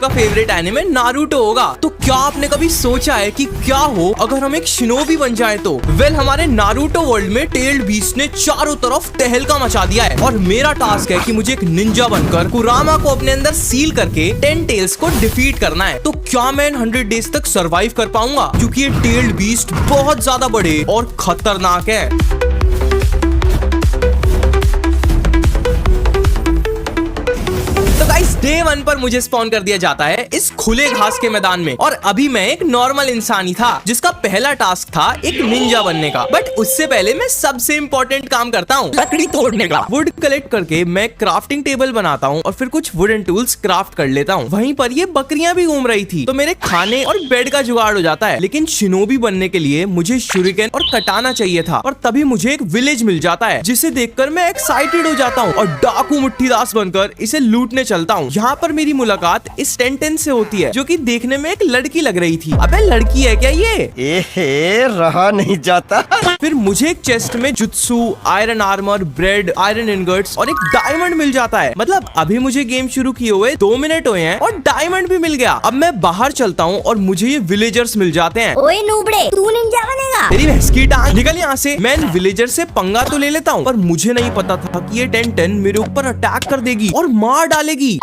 का favourite anime Naruto होगा। तो क्या आपने कभी सोचा है कि क्या हो अगर हम एक शिनोबी बन जाए तो? हमारे नारुतो वर्ल्ड में टेल्ड बीस्ट ने चारों तरफ तहलका मचा दिया है और मेरा टास्क है कि मुझे एक निंजा बनकर कुरामा को अपने अंदर सील करके 10 टेल्स को डिफीट करना है। तो क्या मैं 100 डेज तक सरवाइव कर पाऊंगा? क्योंकि ये टेल्ड बीस्ट बहुत ज्यादा बड़े और खतरनाक है। डे 1 पर मुझे स्पॉन कर दिया जाता है इस खुले घास के मैदान में और अभी मैं एक नॉर्मल इंसान ही था जिसका पहला टास्क था एक निंजा बनने का। बट उससे पहले मैं सबसे इम्पोर्टेंट काम करता हूँ, लकड़ी तोड़ने का। वुड कलेक्ट करके मैं क्राफ्टिंग टेबल बनाता हूँ और फिर कुछ वुडन टूल्स क्राफ्ट कर लेता हूँ। वहीं पर ये बकरियां भी घूम रही थी तो मेरे खाने और बेड का जुगाड़ हो जाता है। लेकिन शिनोबी बनने के लिए मुझे शुरिकेन और कटाना चाहिए था और तभी मुझे एक विलेज मिल जाता है जिसे देखकर मैं एक्साइटेड हो जाता हूँ और डाकू मुट्ठीदास बनकर इसे लूटने चलता हूँ। यहाँ पर मेरी मुलाकात इस टेंटेन से होती है जो कि देखने में एक लड़की लग रही थी। अबे लड़की है क्या ये? एहे, रहा नहीं जाता। फिर मुझे एक चेस्ट में jutsu, iron armour, bread, iron ingots और एक डायमंड मिल जाता है। मतलब अभी मुझे गेम शुरू किए हुए 2 मिनट हुए हैं और डायमंड भी मिल गया। अब मैं बाहर चलता हूँ और मुझे ये विलेजर्स मिल जाते हैं। ओए नूबड़े, तू निंजा बनेगा? तेरी भैंस की टांग, निकल यहाँ से। मैं इन विलेजर से पंगा तो ले लेता हूँ पर मुझे नहीं पता था कि ये टेंटेन मेरे ऊपर अटैक कर देगी और मार डालेगी।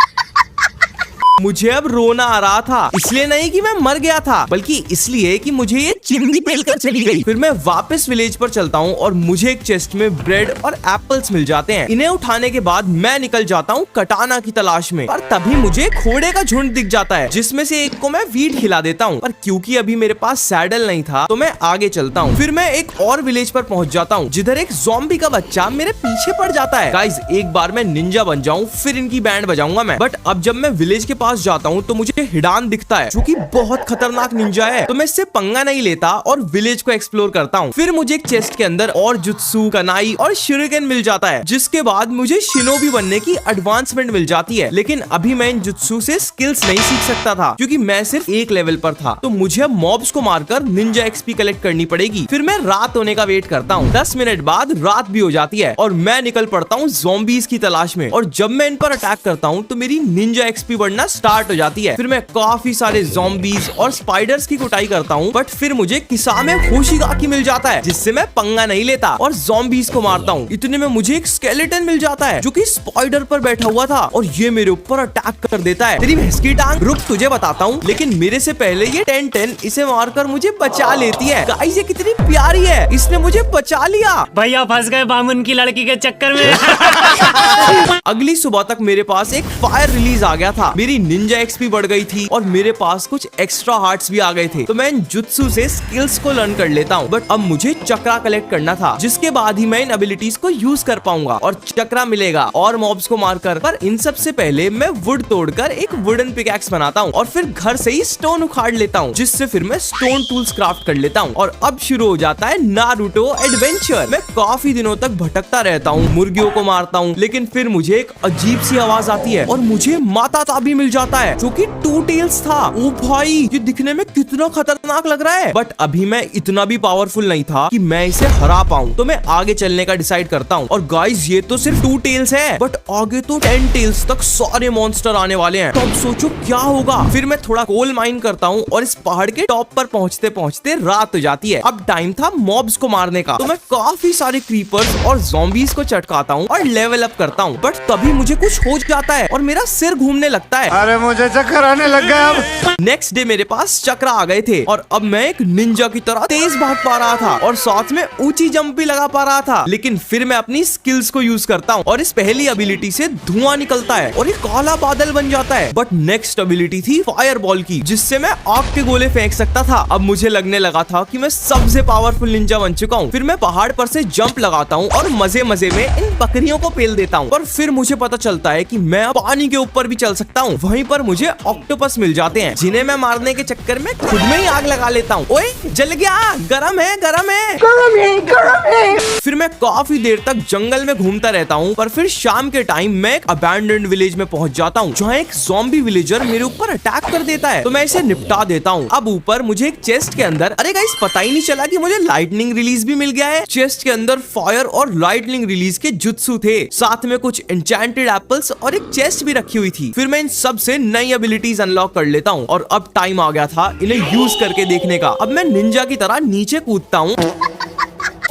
मुझे अब रोना आ रहा था, इसलिए नहीं कि मैं मर गया था बल्कि इसलिए कि मुझे ये चिमनी पेलकर चली गई। फिर मैं वापस विलेज पर चलता हूँ और मुझे एक चेस्ट में ब्रेड और एप्पल्स मिल जाते हैं। इन्हें उठाने के बाद मैं निकल जाता हूँ कटाना की तलाश में। पर तभी मुझे घोड़े का झुंड दिख जाता है जिसमें से एक को मैं वीट खिला देता हूँ। पर क्योंकि अभी मेरे पास सैडल नहीं था तो मैं आगे चलता हूँ। फिर मैं एक और विलेज पर पहुँच जाता हूँ जिधर एक ज़ॉम्बी का बच्चा मेरे पीछे पड़ जाता है। गाइस, एक बार मैं निंजा बन जाऊँ फिर इनकी बैंड बजाऊंगा मैं। बट अब जब मैं विलेज के पास जाता हूँ तो मुझे हिडान दिखता है जो कि बहुत खतरनाक निंजा है। तो मैं इससे पंगा नहीं लेता और विलेज को एक्सप्लोर करता हूँ। फिर मुझे एक चेस्ट के अंदर और जुत्सु, कनाई और शुरिकेन मिल जाता है जिसके बाद मुझे शिनोबी बनने की एडवांसमेंट मिल जाती है। लेकिन अभी मैं इन जुत्सु से स्किल्स नहीं सीख सकता था क्योंकि मैं सिर्फ एक लेवल पर था। तो मुझे अब मॉब्स को मारकर निंजा एक्सपी कलेक्ट करनी पड़ेगी। फिर मैं रात होने का वेट करता हूँ। 10 मिनट बाद रात भी हो जाती है और मैं निकल पड़ता हूँ ज़ॉम्बीज की तलाश में। और जब मैं इन पर अटैक करता हूँ तो मेरी निंजा एक्सपी बढ़ना स्टार्ट हो जाती है। फिर मैं काफी सारे ज़ॉम्बीज और स्पाइडर्स की कुटाई करता हूँ। बट फिर मुझे किसामे होशिगाकी मिल जाता है जिससे मैं पंगा नहीं लेता और ज़ॉम्बीज को मारता हूँ। इतने में मुझे एक स्केलेटन मिल जाता है जो कि स्पाइडर पर बैठा हुआ था और ये मेरे ऊपर अटैक कर देता है। तेरी भैंस की टांग, रुक तुझे बताता हूँ। लेकिन मेरे से पहले ये टेंटेन इसे मारकर मुझे बचा लेती है। गाइस, ये कितनी प्यारी है, इसने मुझे बचा लिया। भैया फंस गए बामुन की लड़की के चक्कर में। अगली सुबह तक मेरे पास एक फायर रिलीज आ गया था। मेरी निंजा एक्सपी बढ़ गई थी और मेरे पास कुछ एक्स्ट्रा हार्ट्स भी आ गए थे। तो मैं इन जुत्सु से स्किल्स को लर्न कर लेता हूँ। बट अब मुझे चक्रा कलेक्ट करना था जिसके बाद ही मैं इन एबिलिटीज को यूज कर पाऊंगा और चक्रा मिलेगा और मॉब्स को मारकर। पर इन सब से पहले मैं वुड तोड़कर एक वुडन पिकैक्स बनाता हूँ और फिर घर से ही स्टोन उखाड़ लेता हूँ जिससे फिर मैं स्टोन टूल्स क्राफ्ट कर लेता हूँ। और अब शुरू हो जाता है नारुतो एडवेंचर। मैं काफी दिनों तक भटकता रहता हूँ, मुर्गियों को मारता हूँ, लेकिन फिर मुझे एक अजीब सी आवाज आती है और मुझे माता ताबी मिल जाता है जो कि 2 टेल्स था। ओ भाई, ये दिखने में कितना खतरनाक लग रहा है। बट अभी मैं इतना भी पावरफुल नहीं था कि मैं इसे हरा पाऊं। तो मैं आगे चलने का डिसाइड करता हूँ। और गाइस, ये तो सिर्फ 2 टेल्स है बट आगे तो 10 टेल्स तक सारे मॉन्स्टर आने वाले हैं। तो अब सोचो क्या होगा। फिर मैं थोड़ा कोल माइन करता हूँ और इस पहाड़ के टॉप पर पहुँचते पहुँचते रात हो जाती है। अब टाइम था मॉब्स को मारने का। तो मैं काफी सारे क्रीपर्स और ज़ॉम्बीज को चटकाता हूँ और लेवल अप करता हूँ। बट तभी मुझे कुछ हो जाता है और मेरा सिर घूमने लगता है। अरे मुझे चक्कर आने लग गया। अब नेक्स्ट डे मेरे पास चक्रा आ गए थे और अब मैं एक निंजा की तरह तेज भाग पा रहा था और साथ में ऊंची जंप भी लगा पा रहा था। लेकिन फिर मैं अपनी स्किल्स को यूज करता हूँ और इस पहली एबिलिटी से धुआं निकलता है और एक काला बादल बन जाता है। बट नेक्स्ट एबिलिटी थी फायर बॉल की जिससे मैं आग के गोले फेंक सकता था। अब मुझे लगने लगा था कि मैं सबसे पावरफुल निंजा बन चुका हूँ। फिर मैं पहाड़ पर से जंप लगाता हूँ और मजे मजे में इन बकरियों को पेल देता हूँ। और फिर मुझे पता चलता है कि मैं पानी के ऊपर भी चल सकता हूँ। वहीं पर मुझे ऑक्टोपस मिल जाते हैं जिन्हें मैं मारने के चक्कर में खुद में ही आग लगा लेता हूँ। ओए जल गया, गरम है गरम है गरम है गरम है। फिर मैं काफी देर तक जंगल में घूमता रहता हूँ। पर फिर शाम के टाइम मैं एक अबैंडन्ड विलेज में पहुंच जाता हूँ जहाँ एक ज़ॉम्बी विलेजर मेरे ऊपर अटैक कर देता है। तो मैं इसे निपटा देता हूँ। अब ऊपर मुझे एक चेस्ट के अंदर, अरे गाइस, पता ही नहीं चला कि मुझे लाइटनिंग रिलीज भी मिल गया है। चेस्ट के अंदर फायर और लाइटनिंग रिलीज के जुत्सु थे, साथ में कुछ एन्चेंटेड एप्पल्स और एक चेस्ट भी रखी हुई थी। फिर मैं इन सब से नई एबिलिटीज अनलॉक कर लेता हूँ और अब टाइम आ गया था इन्हें यूज करके देखने का। अब मैं निंजा की तरह नीचे कूदता हूँ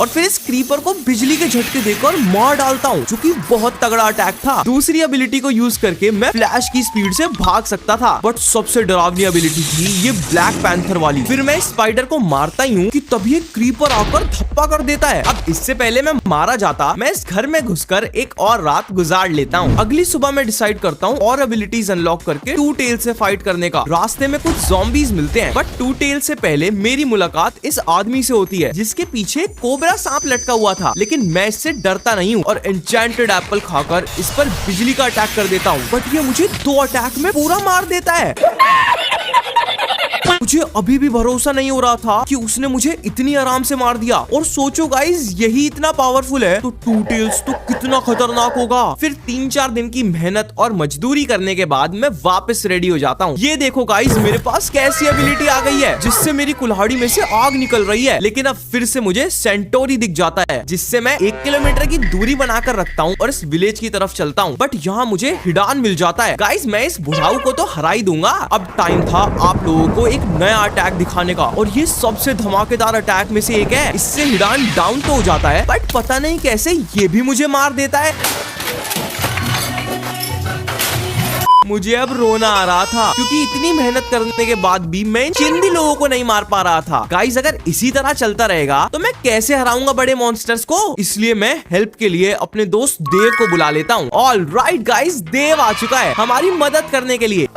और फिर इस क्रीपर को बिजली के झटके देकर मार डालता हूँ, जो कि बहुत तगड़ा अटैक था। दूसरी एबिलिटी को यूज करके मैं फ्लैश की स्पीड से भाग सकता था, बट सबसे डरावनी एबिलिटी थी ये ब्लैक पैंथर वाली। फिर मैं स्पाइडर को मारता ही हूँ कि तभी एक क्रीपर आकर धप्पा कर देता है। अब इससे पहले मैं मारा जाता, मैं इस घर में घुसकर एक और रात गुजार लेता हूँ। अगली सुबह मैं डिसाइड करता हूँ और एबिलिटीज अनलॉक करके टू टेल से फाइट करने का। रास्ते में कुछ ज़ॉम्बीज मिलते हैं, बट टू टेल से पहले मेरी मुलाकात इस आदमी से होती है जिसके पीछे कोबरा सांप लटका हुआ था। लेकिन मैं इससे डरता नहीं हूँ और एन्चेंटेड एप्पल खाकर इस पर बिजली का अटैक कर देता हूँ, बट ये मुझे 2 अटैक में पूरा मार देता है। मुझे अभी भी भरोसा नहीं हो रहा था कि उसने मुझे इतनी आराम से मार दिया। और सोचो गाइस, यही इतना पावरफुल है तो टू टेल्स तो कितना खतरनाक होगा। फिर 3-4 दिन की मेहनत और मजदूरी करने के बाद मैं वापस रेडी हो जाता हूँ। ये देखो गाइस, मेरे पास कैसी एबिलिटी आ गई है जिससे मेरी कुल्हाड़ी में से आग निकल रही है। लेकिन अब फिर से मुझे सेंटोरी दिख जाता है, जिससे मैं 1 किलोमीटर की दूरी बनाकर रखता हूँ और इस विलेज की तरफ चलता हूँ। बट यहाँ मुझे हिडान मिल जाता है। गाइस, मैं इस बुढ़ाऊ को तो हरा ही दूंगा। अब टाइम था आप लोगों को एक नया अटैक दिखाने का, और ये सबसे धमाकेदार अटैक में से एक है। इससे हिडान डाउन तो हो जाता है, बट पता नहीं कैसे ये भी मुझे मार देता है। मुझे अब रोना आ रहा था क्योंकि इतनी मेहनत करने के बाद भी मैं चिंदी लोगों को नहीं मार पा रहा था। गाइस, अगर इसी तरह चलता रहेगा तो मैं कैसे हराऊंगा बड़े मॉन्स्टर्स को। इसलिए मैं हेल्प के लिए अपने दोस्त देव को बुला लेता हूँ। ऑल राइट गाइस, देव आ चुका है हमारी मदद करने के लिए।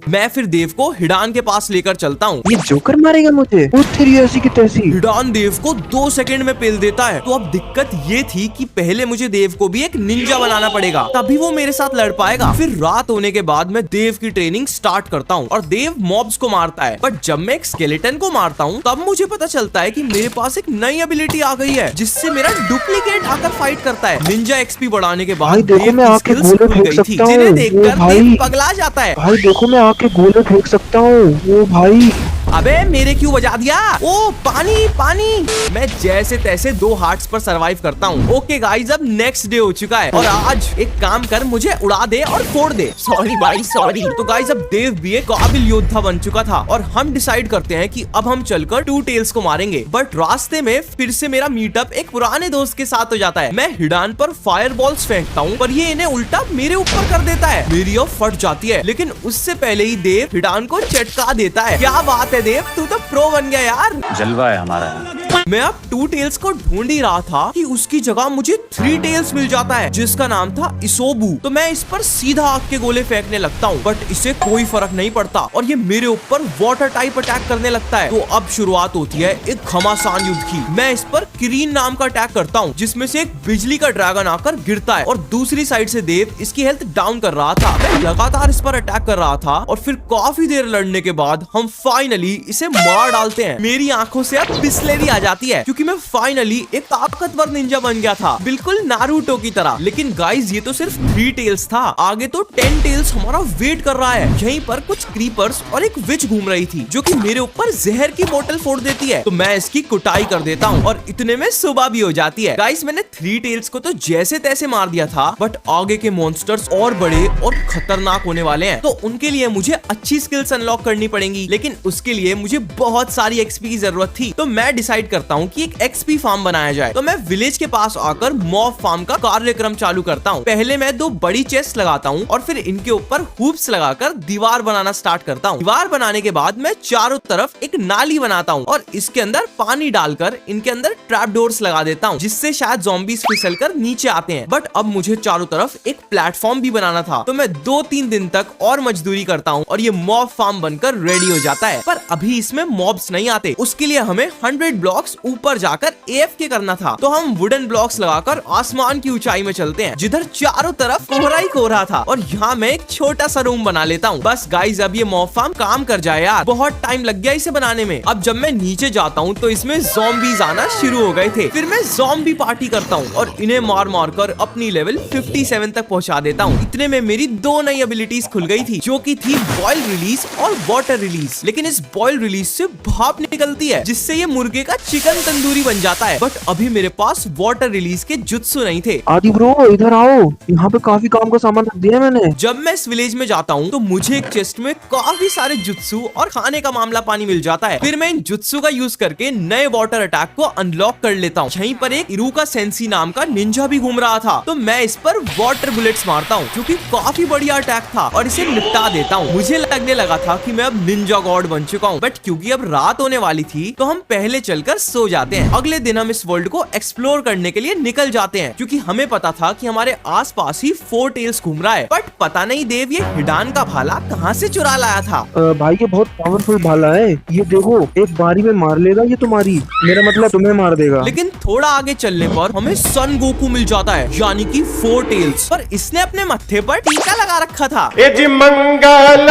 मैं फिर देव को हिडान के पास लेकर चलता हूँ। ये जोकर मारेगा मुझे, वो तेरी ऐसी की तैसी। हिडान देव को 2 सेकंड में पेल देता है। तो अब दिक्कत ये थी कि पहले मुझे देव को भी एक निंजा बनाना पड़ेगा, तभी वो मेरे साथ लड़ पाएगा। फिर रात होने के बाद मैं देव की ट्रेनिंग स्टार्ट करता हूँ और देव मॉब्स को मारता है। बट जब मैं एक स्केलेटन को मारता हूँ तब मुझे पता चलता है कि मेरे पास एक नई एबिलिटी आ गई है जिससे मेरा डुप्लीकेट आकर फाइट करता है। निंजा एक्सपी बढ़ाने के बाद देखो मैं आके गोले फेंक सकता हूँ, जिन्हें देखकर देव पगला जाता है। भाई देखो मैं आके गोले फेंक सकता हूँ। ओ भाई, अबे मेरे क्यों बजा दिया? ओ पानी पानी। मैं जैसे तैसे 2 हार्ट्स पर सरवाइव करता हूँ। ओके गाइस, अब नेक्स्ट डे हो चुका है और आज एक काम कर, मुझे उड़ा दे और फोड़ दे। सॉरी भाई सॉरी। तो गाइस, अब देव भी एक काबिल योद्धा बन चुका था और हम डिसाइड करते हैं कि अब हम चलकर टू टेल्स को मारेंगे। बट रास्ते में फिर से मेरा मीटअप एक पुराने दोस्त के साथ हो जाता है। मैं हिडान पर फायर बॉल्स फेंकता हूँ पर ये इन्हें उल्टा मेरे ऊपर कर देता है। मेरी अब फट जाती है, लेकिन उससे पहले ही देव हिडान को चटका देता है। क्या बात है देव, तू तो प्रो बन गया यार। जलवा है हमारा। मैं अब 2 टेल्स को ढूंढ ही रहा था कि उसकी जगह मुझे 3 टेल्स मिल जाता है जिसका नाम था इसोबू। तो मैं इस पर सीधा आग के गोले फेंकने लगता हूँ, बट इसे कोई फर्क नहीं पड़ता और ये मेरे ऊपर वाटर टाइप अटैक करने लगता है। तो अब शुरुआत होती है एक घमासान युद्ध की। मैं इस पर किरीन नाम का अटैक करता हूँ जिसमें से एक बिजली का ड्रैगन आकर गिरता है और दूसरी साइड से देव इसकी हेल्थ डाउन कर रहा था। मैं लगातार इस पर अटैक कर रहा था और फिर काफी देर लड़ने के बाद हम फाइनली इसे मार डालते हैं। मेरी आंखों से अब बिस्लेरी आ जाती है क्योंकि मैं फाइनली एक ताकतवर निंजा बन गया था, बिल्कुल नारुतो की तरह। लेकिन गाइस, ये तो सिर्फ 3 टेल्स था, आगे तो 10 टेल्स हमारा वेट कर रहा है। यहीं पर कुछ क्रीपर्स और एक विच घूम रही थी जो कि मेरे ऊपर जहर की बोतल फोड़ देती है। तो मैं इसकी कुटाई कर देता हूँ और इतने में सुबह भी हो जाती है। गाइस, मैंने 3 टेल्स को तो जैसे तैसे मार दिया था, बट आगे के मॉन्स्टर्स और बड़े और खतरनाक होने वाले हैं। तो उनके लिए मुझे अच्छी स्किल्स अनलॉक करनी पड़ेंगी, लेकिन उसके लिए मुझे बहुत सारी एक्सपी की जरूरत थी। तो मैं डिसाइड करता हूँ कि एक एक्सपी फार्म बनाया जाए। तो मैं विलेज के पास आकर मॉब फार्म का कार्यक्रम चालू करता हूँ। पहले मैं 2 बड़ी चेस्ट लगाता हूँ और फिर इनके ऊपर हुप्स लगाकर दीवार बनाना स्टार्ट करता हूँ। दीवार बनाने के बाद मैं चारों तरफ एक नाली बनाता हूँ और इसके अंदर पानी डालकर इनके अंदर ट्रैप डोर्स लगा देता हूँ जिससे शायद ज़ॉम्बीज़ फिसलकर नीचे आते हैं। बट अब मुझे चारों तरफ एक प्लेटफॉर्म भी बनाना था। तो मैं 2-3 दिन तक और मजदूरी करता हूँ और ये मॉब फार्म बनकर रेडी हो जाता है। पर अभी इसमें मॉब्स नहीं आते, उसके लिए हमें 100 ब्लॉक्स ऊपर जाकर AFK करना था। तो हम वुडन ब्लॉक्स लगाकर आसमान की ऊंचाई में चलते हैं जिधर चारों तरफ कोहरा ही कोहरा था और यहाँ मैं एक छोटा सा रूम बना लेता हूँ। बस गाइस, अब ये मॉब फार्म काम कर जाए यार, बहुत टाइम लग गया इसे बनाने में। अब जब मैं नीचे जाता हूँ तो इसमें ज़ॉम्बीज़ आना शुरू हो गए थे। फिर मैं ज़ॉम्बी पार्टी करता हूँ और इन्हें मार मार कर अपनी लेवल 57 तक पहुँचा देता हूँ। इतने में मेरी 2 नई एबिलिटीज खुल गई थी जो की थी बॉयल रिलीज और वाटर रिलीज। लेकिन इस बॉयल रिलीज से भाप निकलती है जिससे ये मुर्गे का चिकन तंदूरी बन जाता है। बट अभी मेरे पास वाटर रिलीज के जुत्सु नहीं थे। आदि ब्रो इधर आओ, यहाँ पे काफी काम का सामान रख दिया है मैंने। जब मैं इस विलेज में जाता हूँ तो मुझे एक चेस्ट में काफी सारे जुत्सु और खाने का मामला पानी मिल जाता है। फिर मैं इन जुत्सु का यूज करके नए वाटर अटैक को अनलॉक कर लेता हूँ। यहीं पर एक इरुका सेंसी नाम का निंजा भी घूम रहा था, तो मैं इस पर वाटर बुलेट्स मारता हूँ, जो कि काफी बढ़िया अटैक था, और इसे निपटा देता हूँ। मुझे लगने लगा था कि मैं अब निंजा गॉड बन चुका हूँ, बट क्योंकि अब रात होने वाली थी तो हम पहले चलकर सो जाते हैं। अगले दिन हम इस वर्ल्ड को एक्सप्लोर करने के लिए निकल जाते हैं, क्योंकि हमें पता था कि हमारे आसपास ही 4 टेल्स घूम रहा है। बट पता नहीं देव ये हिडान का भाला कहाँ से चुरा लाया था। भाई ये बहुत पावरफुल भाला है, ये देखो एक बारी में मार लेगा ये तुम्हारी, मेरा मतलब तुम्हें मार देगा। लेकिन थोड़ा आगे चलने पर हमें सन गोकू मिल जाता है, यानी कि 4 टेल्स, पर इसने अपने मत्थे पर टीका लगा रखा था। मंगल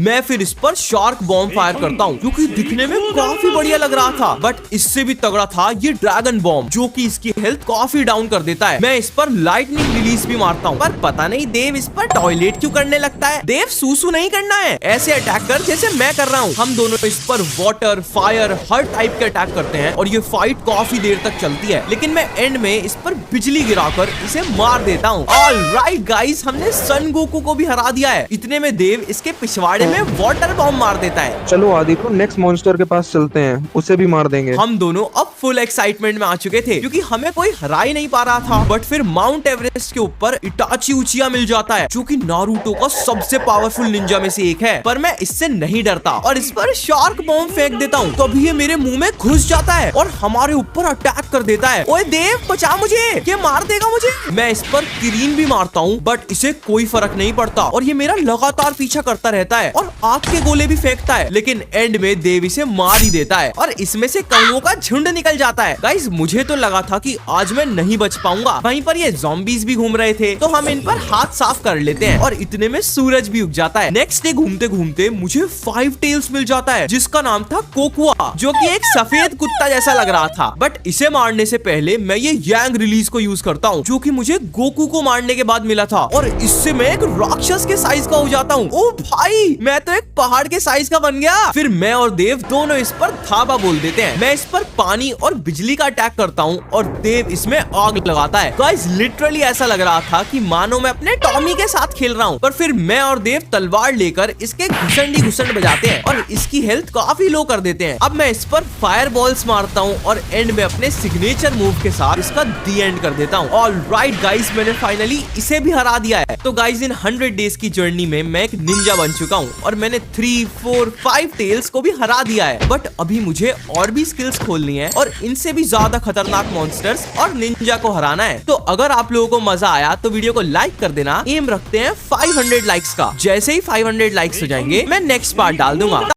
मैं फिर इस पर शार्क बॉम्ब फायर करता हूँ, जो कि दिखने में काफी बढ़िया लग रहा था। बट इससे भी तगड़ा था ये ड्रैगन बॉम्ब, जो कि इसकी हेल्थ काफी डाउन कर देता है। मैं इस पर लाइटनिंग रिलीज भी मारता हूँ, पर पता नहीं देव इस पर टॉयलेट क्यों करने लगता है। देव सूसू नहीं करना है, ऐसे अटैक कर जैसे मैं कर रहा हूँ। हम दोनों इस पर वाटर, फायर, हर टाइप के अटैक करते हैं, और ये फाइट काफी देर तक चलती है। लेकिन मैं एंड में इस पर बिजली गिराकर इसे मार देता हूँ। ऑलराइट गाइस, हमने सन गोकू को भी हरा दिया है। इतने में देव इसके पिछवाड़े में वाटर बॉम्ब मार देता है। चलो आदि ब्रो नेक्स्ट मॉन्स्टर के पास चलते हैं, उसे भी मार देंगे। हम दोनों अब फुल एक्साइटमेंट में आ चुके थे, क्योंकि हमें कोई हरा ही नहीं पा रहा था। बट फिर माउंट एवरेस्ट के ऊपर इटाची उचिया मिल जाता है, जो कि नारुतो का सबसे पावरफुल निंजा में से एक है। पर मैं इससे नहीं डरता और इस पर शार्क बॉम्ब फेंक देता हूँ। तो अभी ये मेरे मुंह में घुस जाता है और हमारे ऊपर अटैक कर देता है। ओए देव बचा मुझे, ये मार देगा मुझे। मैं इस पर किरीन भी मारता हूँ, बट इसे कोई फर्क नहीं पड़ता और ये मेरा लगातार पीछा करता रहता है और आग के गोले भी फेंकता है। लेकिन एंड में देव इसे मार ही देता है और इसमें से कौओं का झुंड निकल जाता है। गाइस मुझे तो लगा था कि आज मैं नहीं बच पाऊंगा। वहीं पर ये ज़ॉम्बीज भी घूम रहे थे, तो हम इन पर हाथ साफ कर लेते हैं और इतने में सूरज भी उग जाता है। नेक्स्ट डे घूमते घूमते मुझे 5 टेल्स मिल जाता है, जिसका नाम था कोकुआ, जो कि एक सफेद कुत्ता जैसा लग रहा था। बट इसे मारने से पहले मैं ये यांग रिलीज को यूज करता हूँ, जो कि मुझे गोकू को मारने के बाद मिला था, और इससे मैं एक राक्षस के साइज का हो जाता हूँ। ओ भाई, मैं तो एक पहाड़ के साइज का बन गया। फिर मैं और देव दोनों इस पर धाबा बोल देते हैं। मैं इस पर पानी और बिजली का अटैक करता हूँ और देव इसमें आग लगाता है। गाइस लिटरली ऐसा लग रहा था कि मानो मैं अपने टॉमी के साथ खेल रहा हूँ। पर फिर मैं और देव तलवार लेकर इसके घुसंडी घुसंड बजाते हैं और इसकी हेल्थ काफी लो कर देते हैं। अब मैं इस पर फायर बॉल्स मारता हूँ और एंड में अपने सिग्नेचर मूव के साथ इसका दी एंड कर देता हूँ। ऑलराइट गाइस, मैंने फाइनली इसे भी हरा दिया है। तो गाइस इन 100 डेज की जर्नी में मैं एक निंजा बन चुका हूँ और मैंने 3, 4, 5 टेल्स को भी हरा दिया है। बट अभी मुझे और भी स्किल्स खोलनी है और इनसे भी ज्यादा खतरनाक मॉन्स्टर्स और निंजा को हराना है। तो अगर आप लोगों को मजा आया तो वीडियो को लाइक कर देना। एम रखते हैं 500 लाइक्स का। जैसे ही 500 लाइक्स हो जाएंगे मैं नेक्स्ट पार्ट डाल दूंगा।